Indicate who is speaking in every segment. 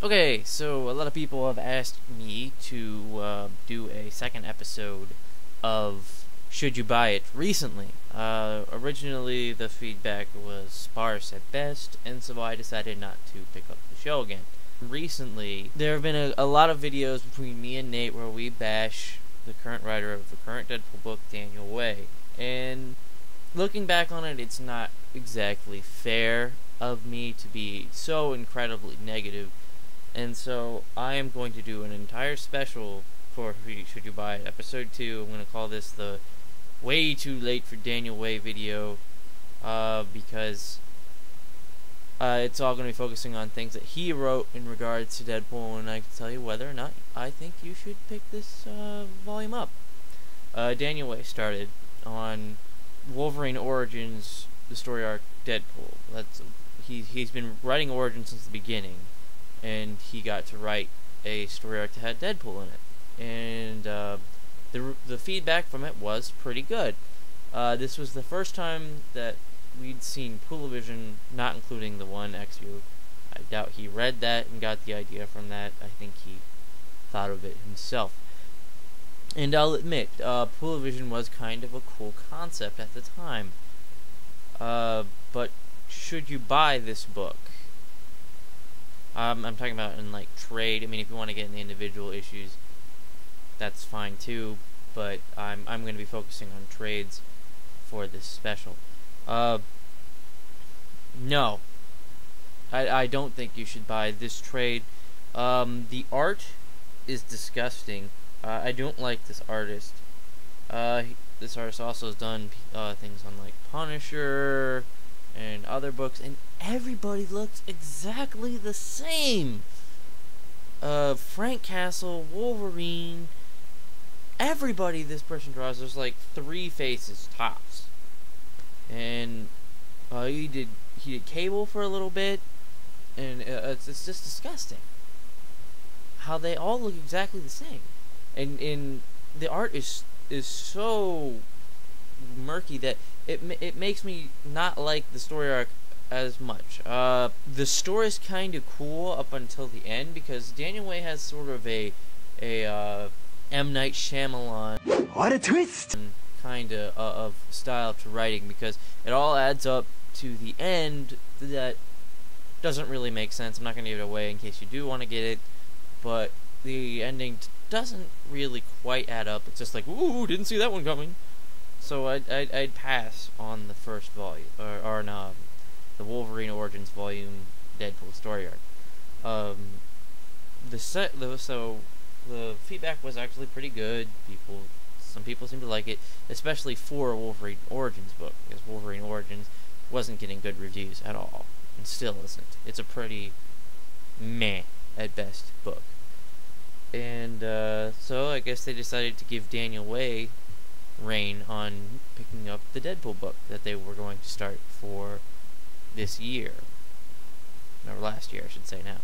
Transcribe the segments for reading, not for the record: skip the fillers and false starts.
Speaker 1: Okay, so a lot of people have asked me to do a second episode of Should You Buy It recently. Originally, the feedback was sparse at best, and so I decided not to pick up the show again. Recently, there have been a lot of videos between me and Nate where we bash the current writer of the current Deadpool book, Daniel Way. And looking back on it, it's not exactly fair of me to be so incredibly negative. And so I am going to do an entire special for Should You Buy It, episode 2. I'm going to call this the Way Too Late for Daniel Way video, because it's all going to be focusing on things that he wrote in regards to Deadpool, and I can tell you whether or not I think you should pick this volume up. Daniel Way started on Wolverine Origins, the story arc Deadpool. He's been writing Origins since the beginning, and he got to write a story arc that had Deadpool in it, and the feedback from it was pretty good. This was the first time that we'd seen Poolavision, not including the one X-View. I doubt he read that and got the idea from that. I think he thought of it himself. And I'll admit, Poolavision was kind of a cool concept at the time. But should you buy this book? I'm talking about in, like, trade. I mean, if you want to get in the individual issues, that's fine too, but I'm going to be focusing on trades for this special. No. I don't think you should buy this trade. The art is disgusting. I don't like this artist. This artist also has done things on, like, Punisher and other books, and everybody looks exactly the same. Frank Castle, Wolverine, everybody this person draws, there's like 3 faces tops. And he did Cable for a little bit, and it's just disgusting how they all look exactly the same. And the art is so murky that it makes me not like the story arc as much. The story is kind of cool up until the end, because Daniel Way has sort of a M. Night Shyamalan,
Speaker 2: what a twist,
Speaker 1: kind of style to writing, because it all adds up to the end that doesn't really make sense. I'm not going to give it away in case you do want to get it, but the ending doesn't really quite add up. It's just like, ooh, didn't see that one coming. So I'd pass on the first volume, or no, the Wolverine Origins volume Deadpool story arc. So the feedback was actually pretty good. Some people seem to like it, especially for a Wolverine Origins book, because Wolverine Origins wasn't getting good reviews at all, and still isn't. It's a pretty meh at best book. And so I guess they decided to give Daniel Way reign on picking up the Deadpool book that they were going to start for this year, or last year I should say now.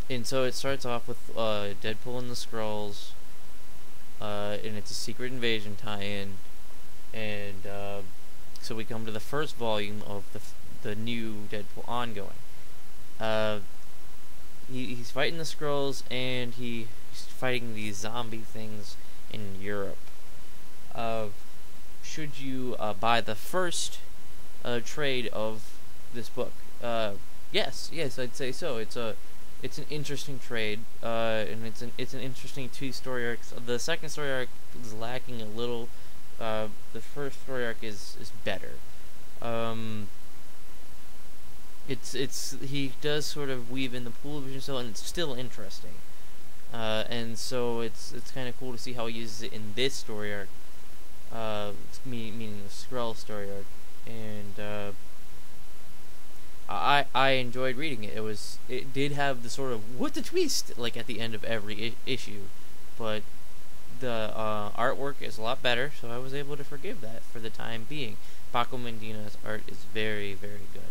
Speaker 1: And so it starts off with Deadpool and the Skrulls, and it's a Secret Invasion tie-in, and so we come to the first volume of the new Deadpool ongoing. He's fighting the Skrulls, and he's fighting these zombie things in Europe. Should you buy the first trade of this book? Yes, I'd say so. It's an interesting trade, and it's an interesting 2 story arcs. The second story arc is lacking a little. The first story arc is better. He does sort of weave in the Poolavision style, and it's still interesting. And so it's kind of cool to see how he uses it in this story arc, meaning the Skrull story arc. And I enjoyed reading it. It did have the sort of what the twist, like, at the end of every issue, but the artwork is a lot better, so I was able to forgive that for the time being. Paco Medina's art is very, very good.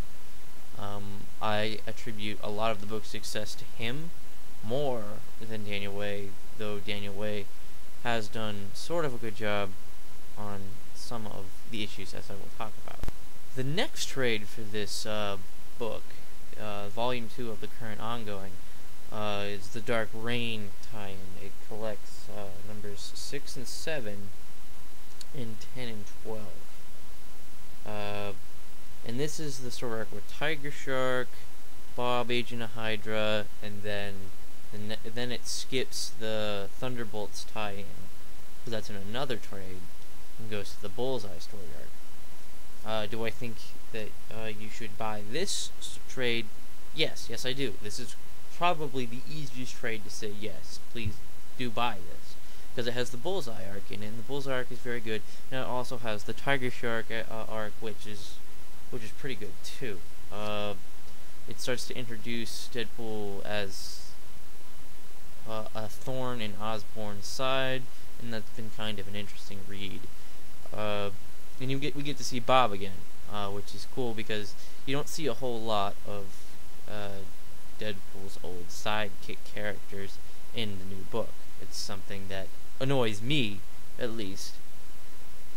Speaker 1: I attribute a lot of the book's success to him more than Daniel Way, though Daniel Way has done sort of a good job on some of the issues, as I will talk about. The next trade for this book, Volume 2 of the current ongoing, is the Dark Reign tie-in. It collects numbers 6 and 7 and 10 and 12. And this is the story arc with Tiger Shark, Bob, Agent of Hydra, and then it skips the Thunderbolts tie-in, because that's in another trade, and goes to the Bullseye story arc. Do I think that you should buy this trade? Yes, I do. This is probably the easiest trade to say yes, please do buy this, because it has the Bullseye arc in it, and the Bullseye arc is very good, and it also has the Tiger Shark arc, which is pretty good too. It starts to introduce Deadpool as a thorn in Osborn's side, and that's been kind of an interesting read. And we get to see Bob again, which is cool because you don't see a whole lot of Deadpool's old sidekick characters in the new book. It's something that annoys me, at least.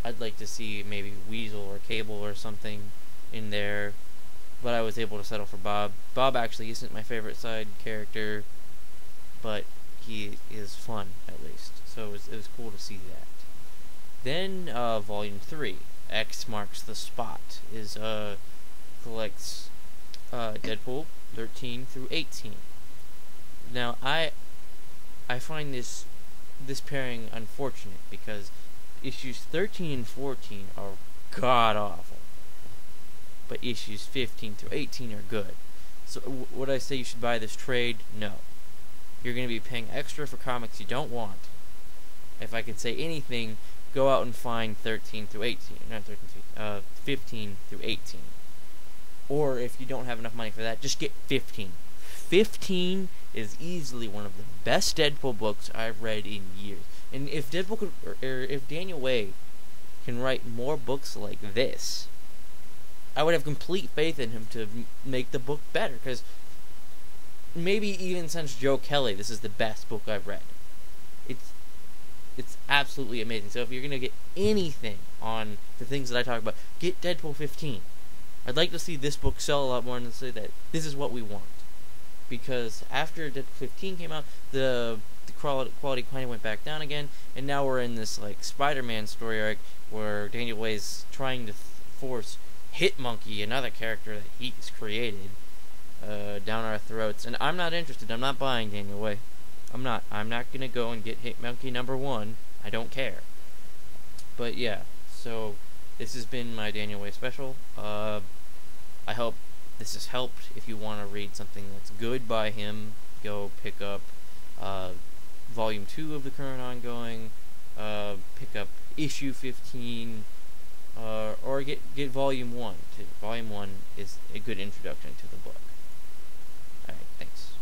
Speaker 1: I'd like to see maybe Weasel or Cable or something in there, but I was able to settle for Bob. Bob actually isn't my favorite side character, but he is fun, at least. So it was cool to see that. Then, Volume 3, X Marks the Spot, collects Deadpool 13 through 18. Now, I find this pairing unfortunate, because issues 13 and 14 are god-awful, but issues 15 through 18 are good. So, would I say you should buy this trade? No. You're going to be paying extra for comics you don't want. If I could say anything, go out and find 13 through 18. Not 13 through 15 through 18. Or if you don't have enough money for that, just get 15. 15 is easily one of the best Deadpool books I've read in years. And if Deadpool could, or if Daniel Way can write more books like this, I would have complete faith in him to make the book better. Because maybe even since Joe Kelly, this is the best book I've read. It's absolutely amazing. So if you're gonna get anything on the things that I talk about, get Deadpool 15. I'd like to see this book sell a lot more and say that this is what we want. Because after Deadpool 15 came out, the quality kind of went back down again, and now we're in this like Spider-Man story arc where Daniel Way's trying to force Hitmonkey, another character that he's created, down our throats, and I'm not interested. I'm not buying Daniel Way. I'm not gonna go and get Hitmonkey #1. I don't care. But yeah, so this has been my Daniel Way special. I hope this has helped. If you want to read something that's good by him, go pick up Volume 2 of the current ongoing. Pick up issue 15, or get Volume 1. Volume 1 is a good introduction to the book. Alright, thanks.